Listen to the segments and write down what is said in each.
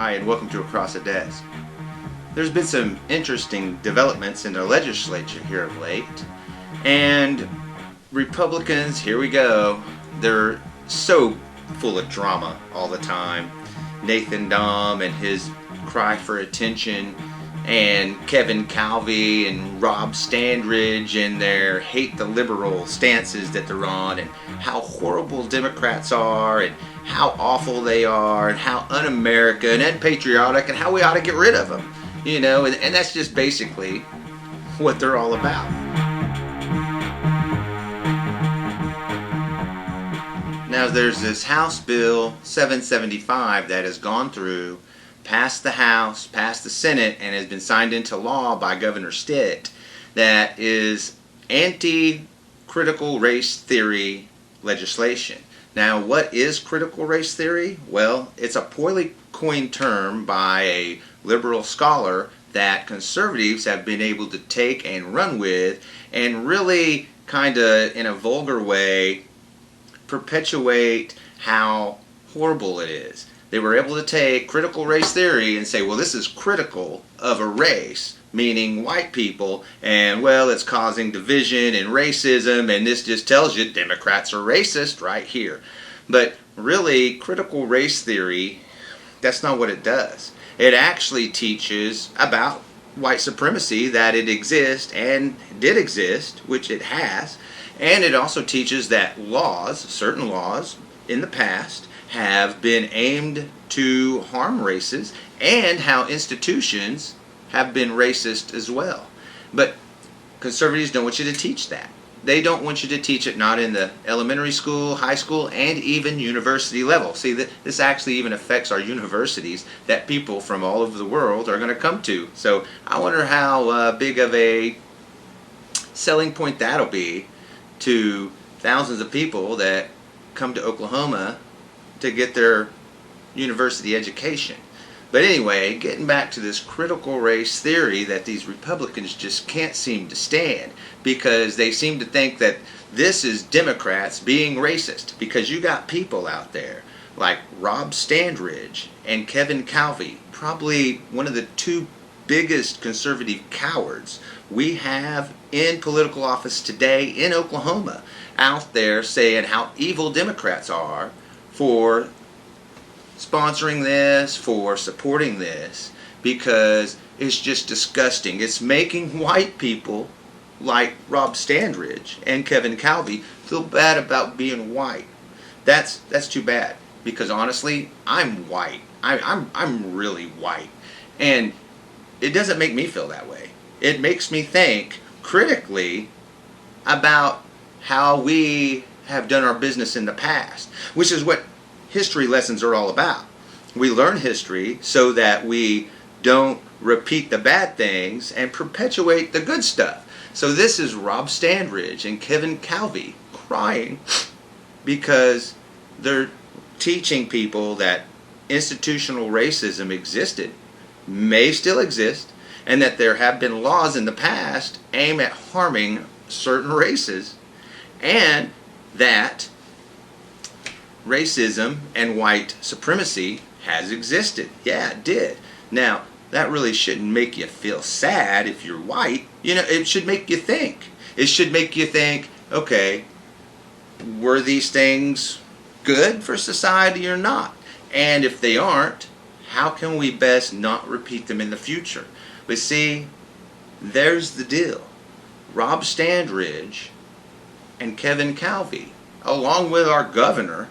Hi, and welcome to Across the Desk. There's been some interesting developments in the legislature here of late, and Republicans, here we go, they're so full of drama all the time. Nathan Dahm and his cry for attention, and Kevin Calvey and Rob Standridge and their hate the liberal stances that they're on, and how horrible Democrats are, and how awful they are, and how un-American and unpatriotic, and how we ought to get rid of them. And that's just basically what they're all about. Now there's this House Bill 775 that has gone through, passed the House, passed the Senate, and has been signed into law by Governor Stitt, that is anti-critical race theory legislation. Now, what is critical race theory? Well, it's a poorly coined term by a liberal scholar that conservatives have been able to take and run with and really kind of, in a vulgar way, perpetuate how horrible it is. They were able to take critical race theory and say, well, this is critical of a race, meaning white people, and well, it's causing division and racism, and this just tells you Democrats are racist right here. But really, critical race theory, that's not what it does. It actually teaches about white supremacy, that it exists and did exist, which it has, and it also teaches that laws, certain laws in the past, have been aimed to harm races, and how institutions have been racist as well. But conservatives don't want you to teach that. They don't want you to teach it, not in the elementary school, high school, and even university level. See, this actually even affects our universities that people from all over the world are going to come to. So I wonder how big of a selling point that'll be to thousands of people that come to Oklahoma to get their university education. But anyway, getting back to this critical race theory that these Republicans just can't seem to stand, because they seem to think that this is Democrats being racist, because you got people out there like Rob Standridge and Kevin Calvey, probably one of the two biggest conservative cowards we have in political office today in Oklahoma, out there saying how evil Democrats are for sponsoring this, for supporting this, because it's just disgusting. It's making white people like Rob Standridge and Kevin Calvey feel bad about being white. That's too bad, because honestly, I'm white. I'm really white, and it doesn't make me feel that way. It makes me think critically about how we have done our business in the past, which is what history lessons are all about. We learn history so that we don't repeat the bad things and perpetuate the good stuff. So this is Rob Standridge and Kevin Calvey crying because they're teaching people that institutional racism existed, may still exist, and that there have been laws in the past aimed at harming certain races, and that racism and white supremacy has existed. Yeah, it did. Now, that really shouldn't make you feel sad if you're white. It should make you think. It should make you think, okay, were these things good for society or not? And if they aren't, how can we best not repeat them in the future? But see, there's the deal. Rob Standridge and Kevin Calvey, along with our governor,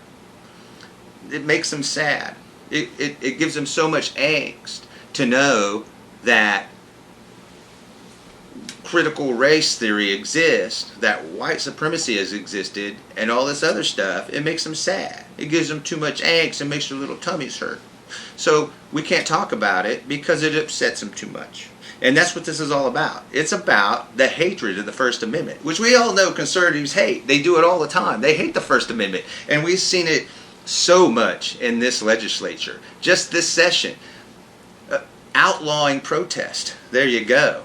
it makes them sad. It gives them so much angst to know that critical race theory exists, that white supremacy has existed, and all this other stuff. It makes them sad. It gives them too much angst and makes their little tummies hurt. So we can't talk about it because it upsets them too much. And that's what this is all about. It's about the hatred of the First Amendment, which we all know conservatives hate. They do it all the time. They hate the First Amendment. And we've seen it so much in this legislature. Just this session. Outlawing protest. There you go.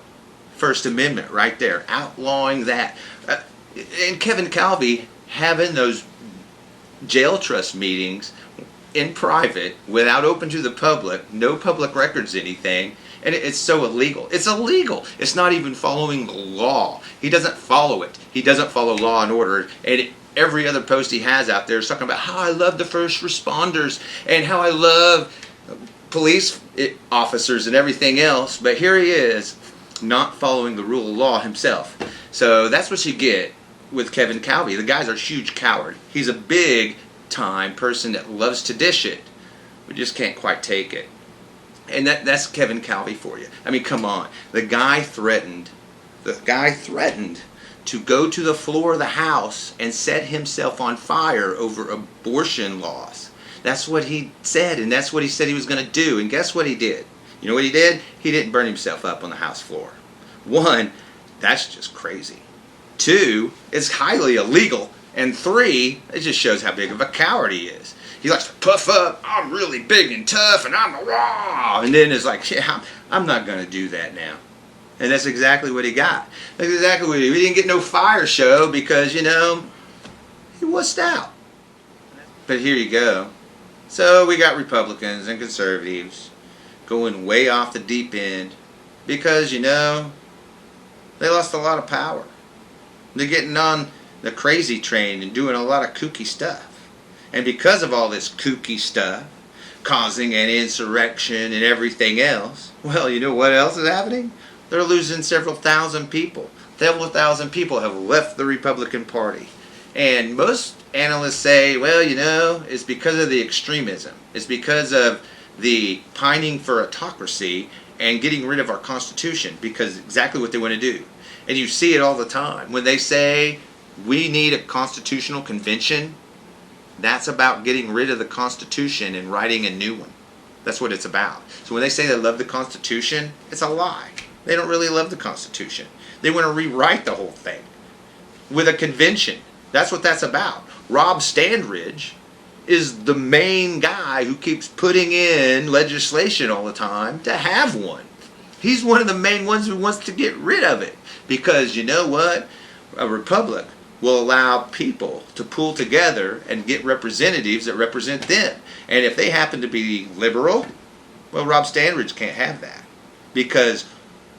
First Amendment right there. Outlawing that. And Kevin Calvey having those jail trust meetings in private, without open to the public, no public records, anything, and it's so illegal. It's illegal. It's not even following the law. He doesn't follow it. He doesn't follow law and order. And every other post he has out there is talking about how I love the first responders and how I love police officers and everything else. But here he is, not following the rule of law himself. So that's what you get with Kevin Calvi. The guy's a huge coward. He's a big time person that loves to dish it, but just can't quite take it. And that's Kevin Calvi for you. I mean, come on. The guy threatened to go to the floor of the House and set himself on fire over abortion laws. That's what he said, and that's what he said he was going to do. And guess what he did? You know what he did? He didn't burn himself up on the House floor. One, that's just crazy. Two, it's highly illegal. And three, it just shows how big of a coward he is. He likes to puff up, I'm really big and tough, and I'm a raw. And then it's like, yeah, I'm not going to do that now. And that's exactly what he got. That's exactly what he didn't get no fire show because, you know, he wussed out. But here you go. So we got Republicans and conservatives going way off the deep end because, you know, they lost a lot of power. They're getting on the crazy train and doing a lot of kooky stuff. And because of all this kooky stuff, causing an insurrection and everything else, well, you know what else is happening? They're losing several thousand people. Several thousand people have left the Republican Party. And most analysts say, well, you know, it's because of the extremism. It's because of the pining for autocracy and getting rid of our Constitution, because exactly what they want to do. And you see it all the time. When they say we need a constitutional convention, that's about getting rid of the Constitution and writing a new one. That's what it's about. So when they say they love the Constitution, it's a lie. They don't really love the Constitution. They want to rewrite the whole thing with a convention. That's what that's about. Rob Standridge is the main guy who keeps putting in legislation all the time to have one. He's one of the main ones who wants to get rid of it. Because you know what? A republic will allow people to pull together and get representatives that represent them. And if they happen to be liberal, well, Rob Standridge can't have that. Because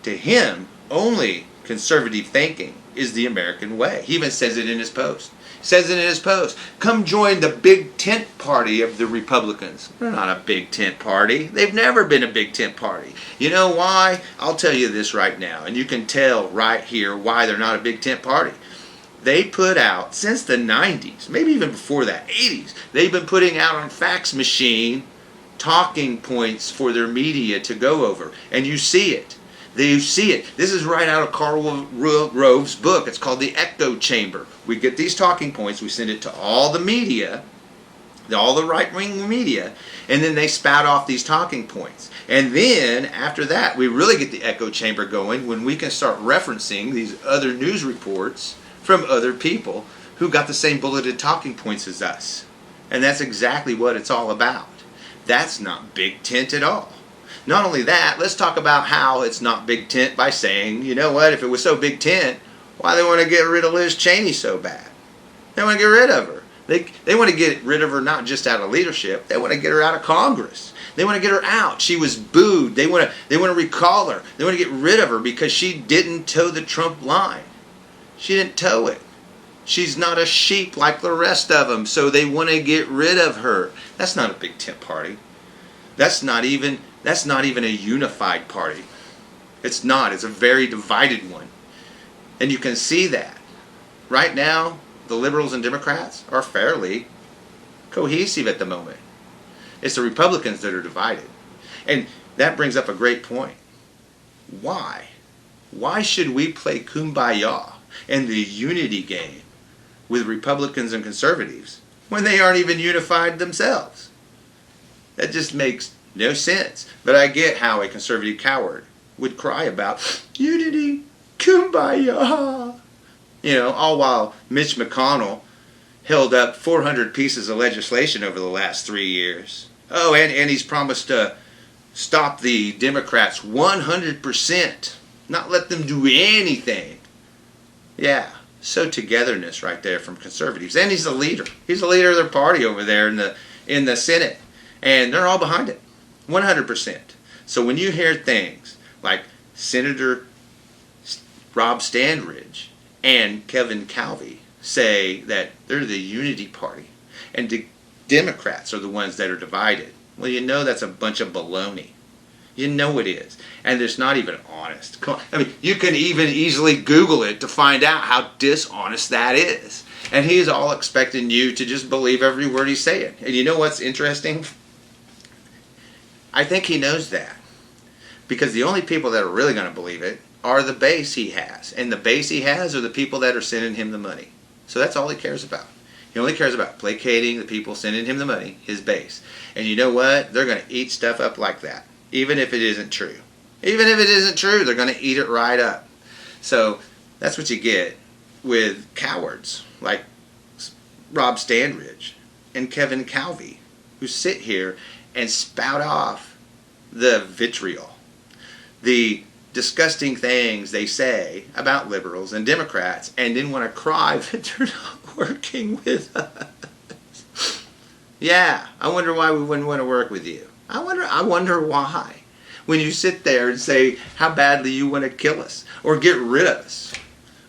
to him, only conservative thinking is the American way. He even says it in his post. Says it in his post. Come join the big tent party of the Republicans. They're not a big tent party. They've never been a big tent party. You know why? I'll tell you this right now, and you can tell right here why they're not a big tent party. They put out, since the 90s, maybe even before that, 80s, they've been putting out on fax machine talking points for their media to go over. And you see it. You see it. This is right out of Karl Rove's book. It's called The Echo Chamber. We get these talking points, we send it to all the media, all the right-wing media, and then they spout off these talking points. And then, after that, we really get the echo chamber going when we can start referencing these other news reports from other people who got the same bulleted talking points as us. And that's exactly what it's all about. That's not big tent at all. Not only that, let's talk about how it's not big tent by saying, you know what, if it was so big tent, why they want to get rid of Liz Cheney so bad? They want to get rid of her. They want to get rid of her not just out of leadership, they want to get her out of Congress. They want to get her out. She was booed. They want to recall her. They want to get rid of her because she didn't toe the Trump line. She didn't toe it. She's not a sheep like the rest of them, so they want to get rid of her. That's not a big tent party. That's not even a unified party. It's not. It's a very divided one. And you can see that. Right now, the liberals and Democrats are fairly cohesive at the moment. It's the Republicans that are divided. And that brings up a great point. Why? Why should we play kumbaya and the unity game with Republicans and conservatives when they aren't even unified themselves? That just makes no sense. But I get how a conservative coward would cry about unity, kumbaya. You know, all while Mitch McConnell held up 400 pieces of legislation over the last 3 years. Oh, and he's promised to stop the Democrats 100%. Not let them do anything. Yeah, so togetherness right there from conservatives. And he's the leader. He's the leader of their party over there in the Senate. And they're all behind it, 100%. So when you hear things like Senator Rob Standridge and Kevin Calvey say that they're the unity party and the Democrats are the ones that are divided, well, you know that's a bunch of baloney. You know it is. And it's not even honest. I mean, you can even easily Google it to find out how dishonest that is. And he's all expecting you to just believe every word he's saying. And you know what's interesting? I think he knows that. Because the only people that are really going to believe it are the base he has. And the base he has are the people that are sending him the money. So that's all he cares about. He only cares about placating the people sending him the money, his base. And you know what? They're going to eat stuff up like that. Even if it isn't true. Even if it isn't true, they're going to eat it right up. So that's what you get with cowards like Rob Standridge and Kevin Calvey, who sit here and spout off the vitriol, the disgusting things they say about liberals and Democrats, and then want to cry that they're not working with us. Yeah, I wonder why we wouldn't want to work with you. I wonder why. When you sit there and say how badly you want to kill us or get rid of us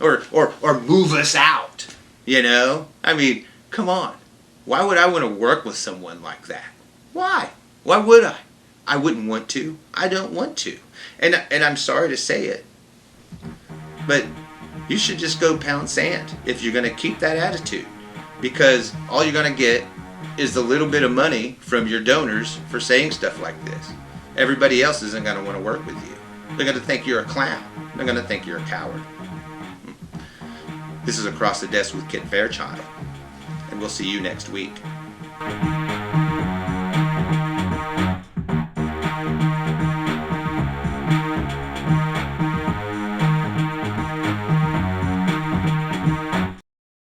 or move us out, you know? I mean, come on. Why would I want to work with someone like that? Why? Why would I? I wouldn't want to. I don't want to. And I'm sorry to say it, but you should just go pound sand if you're going to keep that attitude, because all you're going to get is the little bit of money from your donors for saying stuff like this. Everybody else isn't going to want to work with you. They're going to think you're a clown. They're going to think you're a coward. This is Across the Desk with Kit Fairchild, and we'll see you next week.